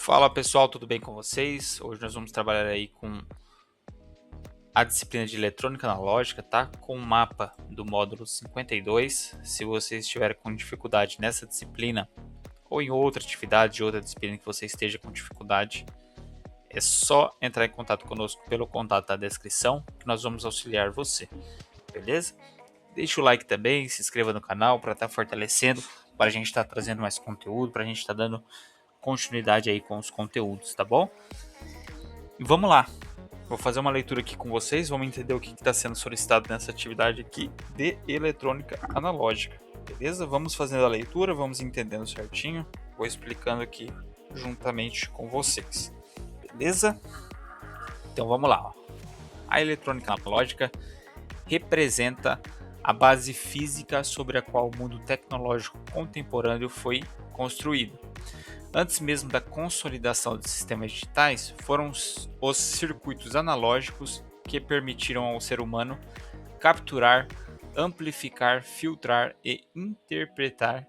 Fala pessoal, tudo bem com vocês? Hoje nós vamos trabalhar aí com a disciplina de eletrônica analógica, tá? Com o mapa do módulo 52. Se você estiver com dificuldade nessa disciplina ou em outra atividade, outra disciplina que você esteja com dificuldade, é só entrar em contato conosco pelo contato da descrição que nós vamos auxiliar você, beleza? Deixa o like também, se inscreva no canal para estar fortalecendo, para a gente estar trazendo mais conteúdo, para a gente estar dando continuidade aí com os conteúdos, tá bom? E vamos lá. Vou fazer uma leitura aqui com vocês, vamos entender o que está sendo solicitado nessa atividade aqui de eletrônica analógica, beleza? Vamos fazendo a leitura, vamos entendendo certinho, vou explicando aqui juntamente com vocês, beleza? Então vamos lá. Ó. A eletrônica analógica representa a base física sobre a qual o mundo tecnológico contemporâneo foi construído. Antes mesmo da consolidação dos sistemas digitais, foram os circuitos analógicos que permitiram ao ser humano capturar, amplificar, filtrar e interpretar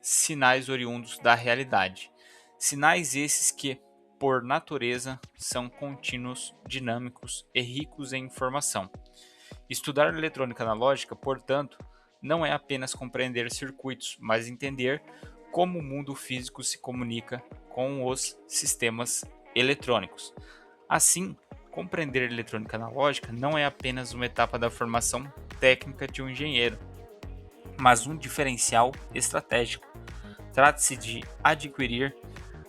sinais oriundos da realidade. Sinais esses que, por natureza, são contínuos, dinâmicos e ricos em informação. Estudar eletrônica analógica, portanto, não é apenas compreender circuitos, mas entender como o mundo físico se comunica com os sistemas eletrônicos. Assim, compreender eletrônica analógica não é apenas uma etapa da formação técnica de um engenheiro, mas um diferencial estratégico. Trata-se de adquirir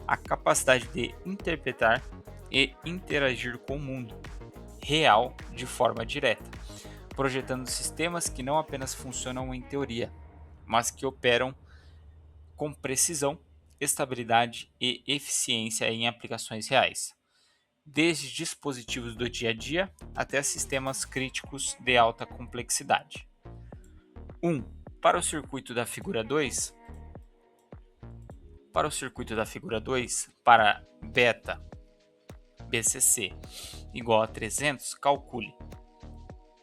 a capacidade de interpretar e interagir com o mundo real de forma direta, projetando sistemas que não apenas funcionam em teoria, mas que operam com precisão, estabilidade e eficiência em aplicações reais, desde dispositivos do dia a dia até sistemas críticos de alta complexidade. 1. Para o circuito da figura 2, para beta BCC igual a 300, calcule.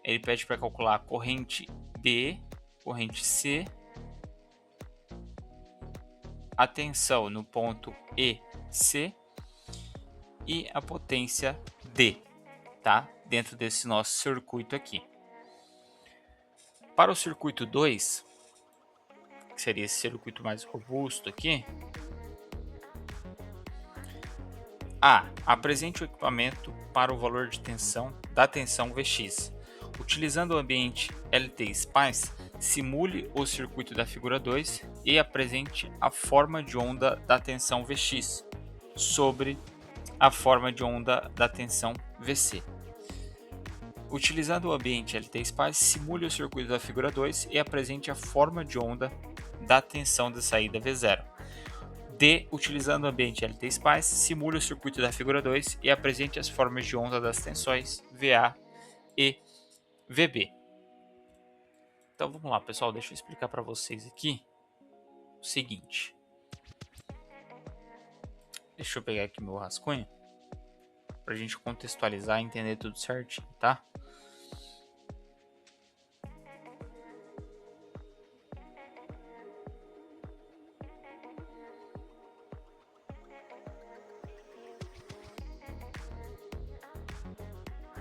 Ele pede para calcular a corrente B, corrente C, a tensão no ponto EC e a potência D, tá? Dentro desse nosso circuito aqui. Para o circuito 2, que seria esse circuito mais robusto aqui, apresente o equipamento para o valor de tensão da tensão Vx. Utilizando o ambiente LT-SPICE, simule o circuito da figura 2 e apresente a forma de onda da tensão Vx sobre a forma de onda da tensão Vc. Utilizando o ambiente LT-SPICE, simule o circuito da figura 2 e apresente a forma de onda da tensão de saída V0. Utilizando o ambiente LT-SPICE, simule o circuito da figura 2 e apresente as formas de onda das tensões VA e VB. Então vamos lá, pessoal, deixa eu explicar para vocês aqui o seguinte. Deixa eu pegar aqui meu rascunho para a gente contextualizar e entender tudo certinho, tá?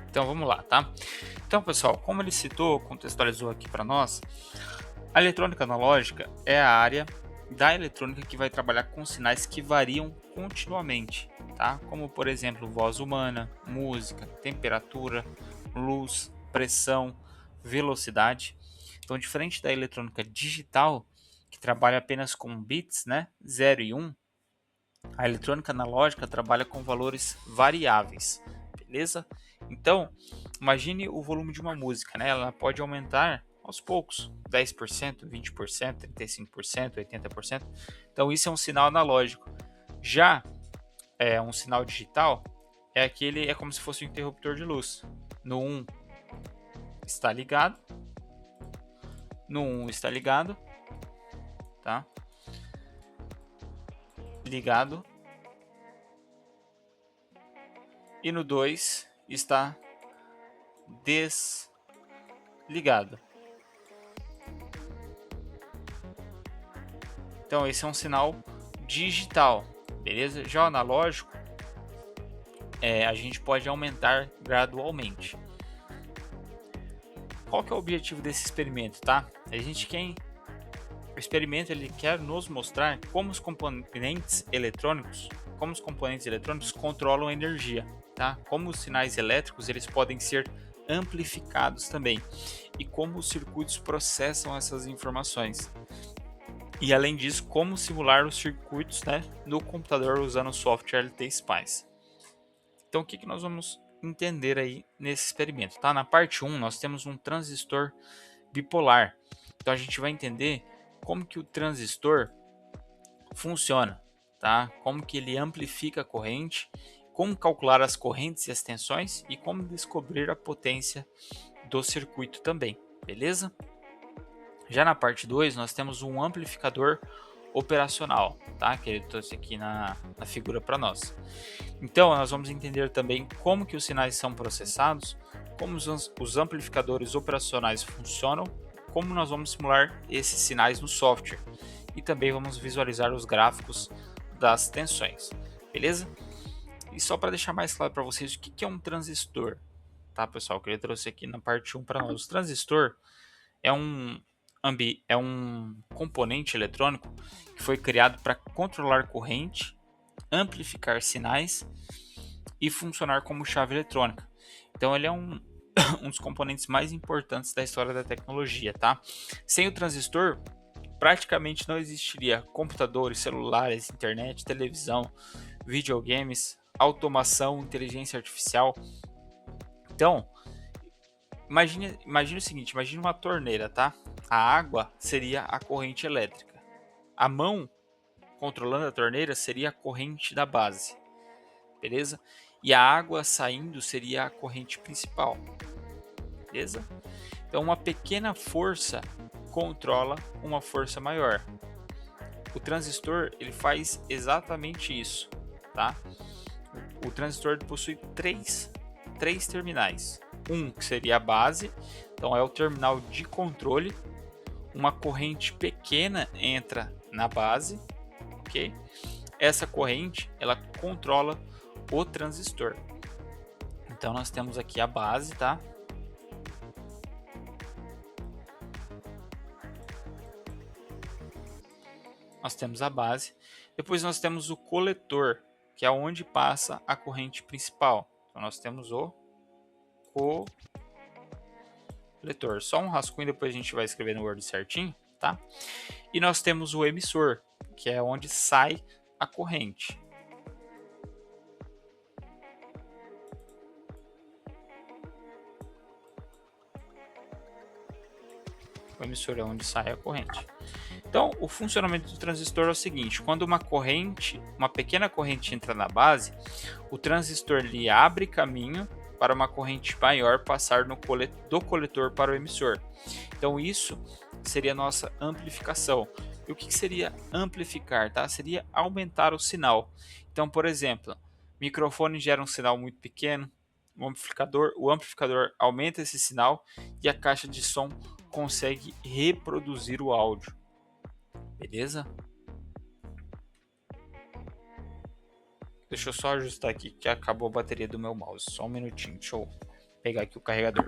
Então vamos lá, tá? Então, pessoal, como ele citou, contextualizou aqui para nós, a eletrônica analógica é a área da eletrônica que vai trabalhar com sinais que variam continuamente, tá? Como, por exemplo, voz humana, música, temperatura, luz, pressão, velocidade. Então, diferente da eletrônica digital, que trabalha apenas com bits, né, 0 e 1, a eletrônica analógica trabalha com valores variáveis, beleza? Então, imagine o volume de uma música, né? Ela pode aumentar aos poucos, 10%, 20%, 35%, 80%. Então, isso é um sinal analógico. Já um sinal digital é como se fosse um interruptor de luz. No 1 está ligado, tá? Ligado. E no 2 está desligado. Então esse é um sinal digital, beleza? Já o analógico, a gente pode aumentar gradualmente. Qual que é o objetivo desse experimento, tá? O experimento ele quer nos mostrar como os componentes eletrônicos controlam a energia, tá? Como os sinais elétricos eles podem ser amplificados também e como os circuitos processam essas informações. E além disso, como simular os circuitos, né, no computador usando o software LT-Spice. Então, o que nós vamos entender aí nesse experimento, tá? Na parte 1, nós temos um transistor bipolar. Então, a gente vai entender como que o transistor funciona, tá? Como que ele amplifica a corrente, como calcular as correntes e as tensões e como descobrir a potência do circuito também, beleza? Já na parte 2, nós temos um amplificador operacional, tá? Que ele trouxe aqui na figura para nós. Então, nós vamos entender também como que os sinais são processados, como os amplificadores operacionais funcionam, como nós vamos simular esses sinais no software e também vamos visualizar os gráficos das tensões, beleza? E só para deixar mais claro para vocês o que é um transistor, tá, pessoal? Que ele trouxe aqui na parte 1 para nós. O transistor é um componente eletrônico que foi criado para controlar corrente, amplificar sinais e funcionar como chave eletrônica. Então ele é um dos componentes mais importantes da história da tecnologia, tá? Sem o transistor, praticamente não existiria computadores, celulares, internet, televisão, videogames, automação, inteligência artificial. Então, imagine o seguinte, imagine uma torneira, tá? A água seria a corrente elétrica. A mão controlando a torneira seria a corrente da base, beleza? E a água saindo seria a corrente principal, beleza? Então uma pequena força controla uma força maior. O transistor ele faz exatamente isso, tá? O transistor possui três terminais. Um que seria a base, então é o terminal de controle. Uma corrente pequena entra na base, ok? Essa corrente ela controla o transistor. Então nós temos aqui a base, tá? Nós temos a base. Depois nós temos o coletor, que é onde passa a corrente principal. Então nós temos o coletor. Só um rascunho, depois a gente vai escrever no Word certinho, tá? E nós temos o emissor, que é onde sai a corrente. O emissor é onde sai a corrente. Então, o funcionamento do transistor é o seguinte: quando uma pequena corrente entra na base, o transistor lhe abre caminho para uma corrente maior passar do coletor para o emissor. Então, isso seria a nossa amplificação. E o que seria amplificar? Tá? Seria aumentar o sinal. Então, por exemplo, o microfone gera um sinal muito pequeno, o amplificador aumenta esse sinal e a caixa de som consegue reproduzir o áudio. Beleza? Deixa eu só ajustar aqui que acabou a bateria do meu mouse. Só um minutinho, deixa eu pegar aqui o carregador.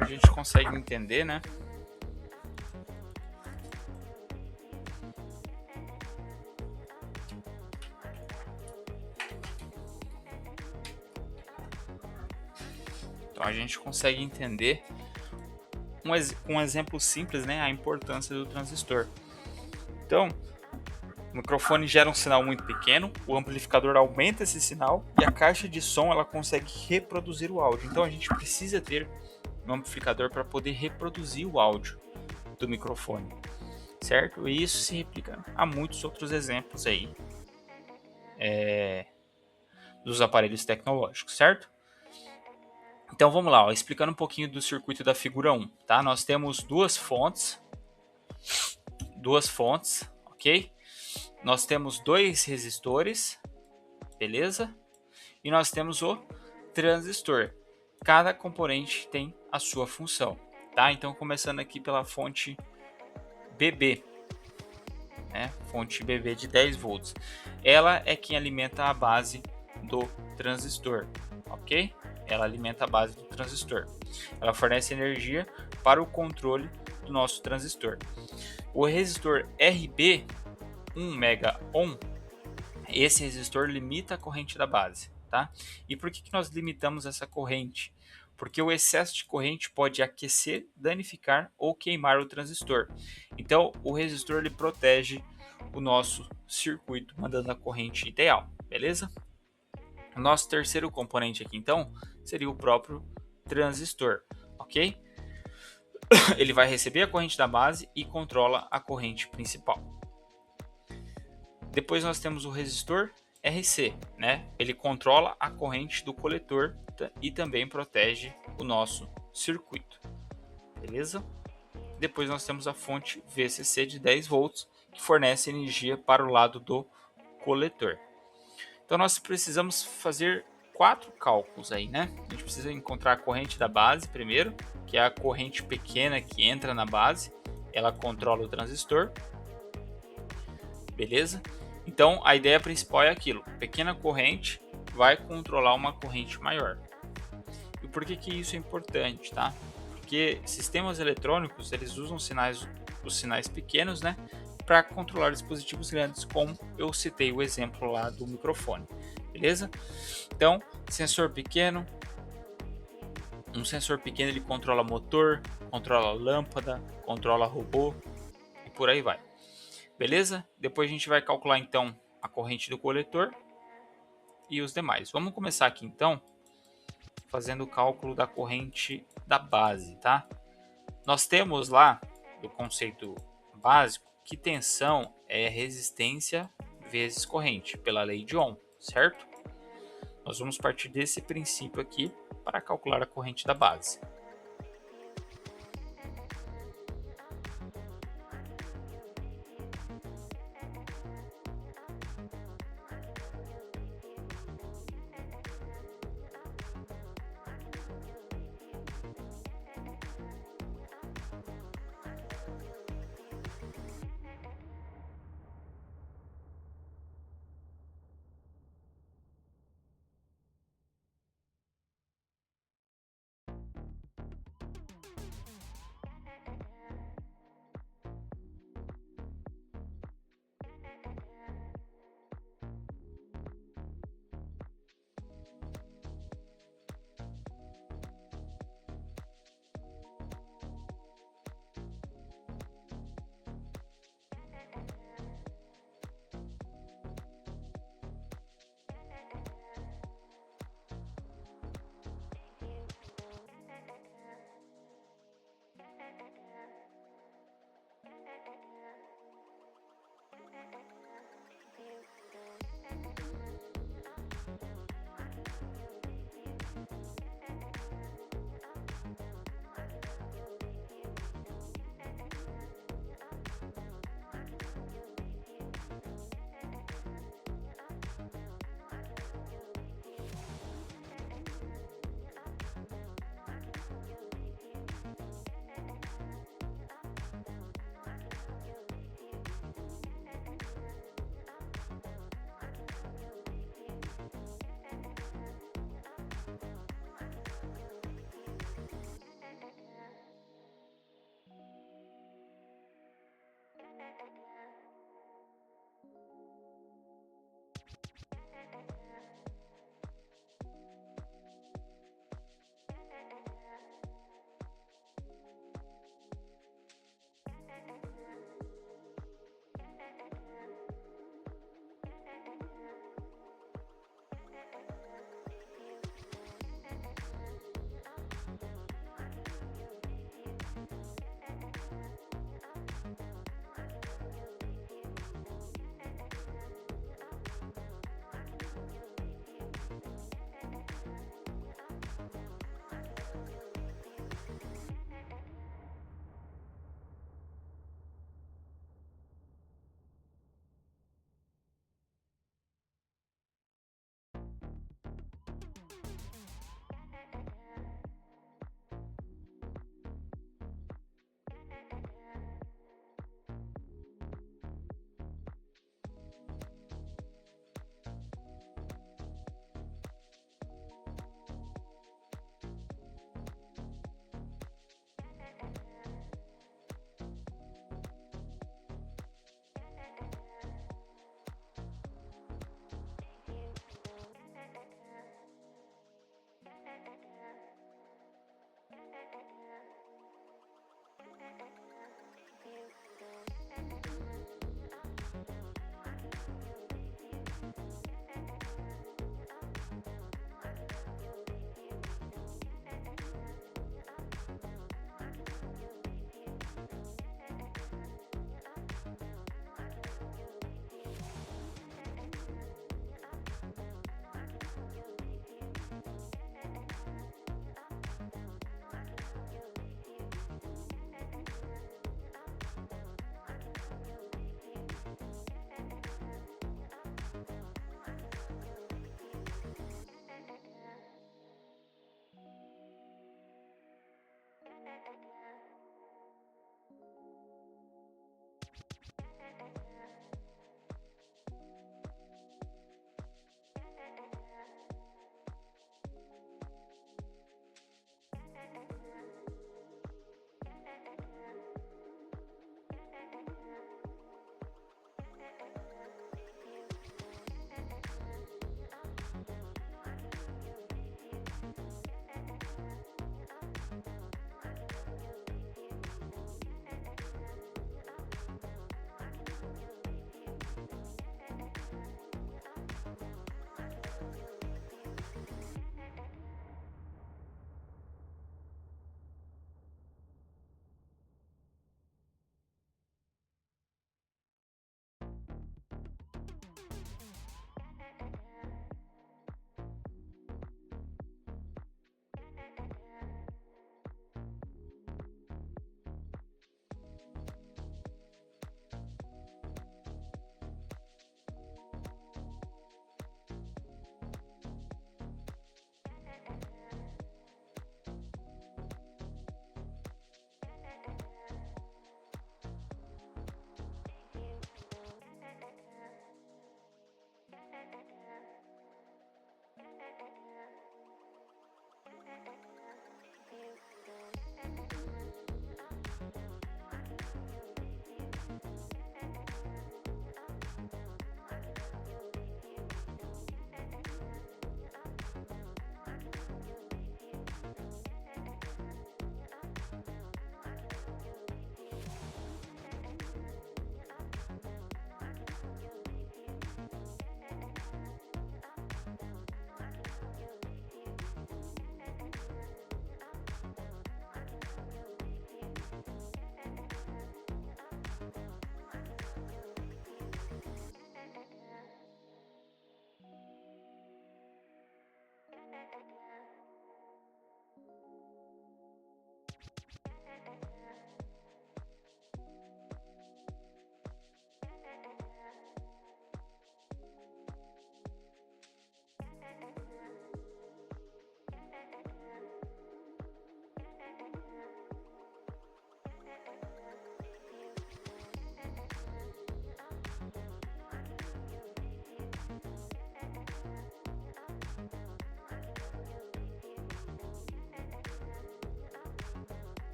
A gente consegue entender, né? Então a gente consegue entender um exemplo simples, né, a importância do transistor. Então, o microfone gera um sinal muito pequeno, o amplificador aumenta esse sinal e a caixa de som ela consegue reproduzir o áudio. Então a gente precisa ter um amplificador para poder reproduzir o áudio do microfone, certo? E isso se replica a muitos outros exemplos aí dos aparelhos tecnológicos, certo? Então vamos lá, ó, explicando um pouquinho do circuito da figura 1, tá? Nós temos duas fontes, ok? Nós temos dois resistores, beleza? E nós temos o transistor. Cada componente tem a sua função, tá? Então começando aqui pela fonte BB, né? Fonte BB de 10 volts. Ela é quem alimenta a base do transistor, ok? Ela alimenta a base do transistor. Ela fornece energia para o controle do nosso transistor. O resistor RB 1 mega ohm, esse resistor limita a corrente da base, tá? E por que nós limitamos essa corrente? Porque o excesso de corrente pode aquecer, danificar ou queimar o transistor. Então, o resistor ele protege o nosso circuito, mandando a corrente ideal, beleza? O nosso terceiro componente aqui, então, seria o próprio transistor, ok? Ele vai receber a corrente da base e controla a corrente principal. Depois nós temos o resistor RC, né? Ele controla a corrente do coletor e também protege o nosso circuito, beleza? Depois nós temos a fonte VCC de 10 volts, que fornece energia para o lado do coletor. Então nós precisamos fazer 4 cálculos aí, né? A gente precisa encontrar a corrente da base primeiro, que é a corrente pequena que entra na base, ela controla o transistor, beleza? Então a ideia principal é aquilo: pequena corrente vai controlar uma corrente maior. E por que isso é importante, tá? Porque sistemas eletrônicos eles usam os sinais pequenos, né, para controlar dispositivos grandes, como eu citei o exemplo lá do microfone, beleza? Então, sensor pequeno, um sensor pequeno ele controla motor, controla lâmpada, controla robô e por aí vai. Beleza? Depois a gente vai calcular então a corrente do coletor e os demais. Vamos começar aqui então fazendo o cálculo da corrente da base, tá? Nós temos lá do conceito básico que tensão é resistência vezes corrente pela lei de Ohm, certo? Nós vamos partir desse princípio aqui para calcular a corrente da base.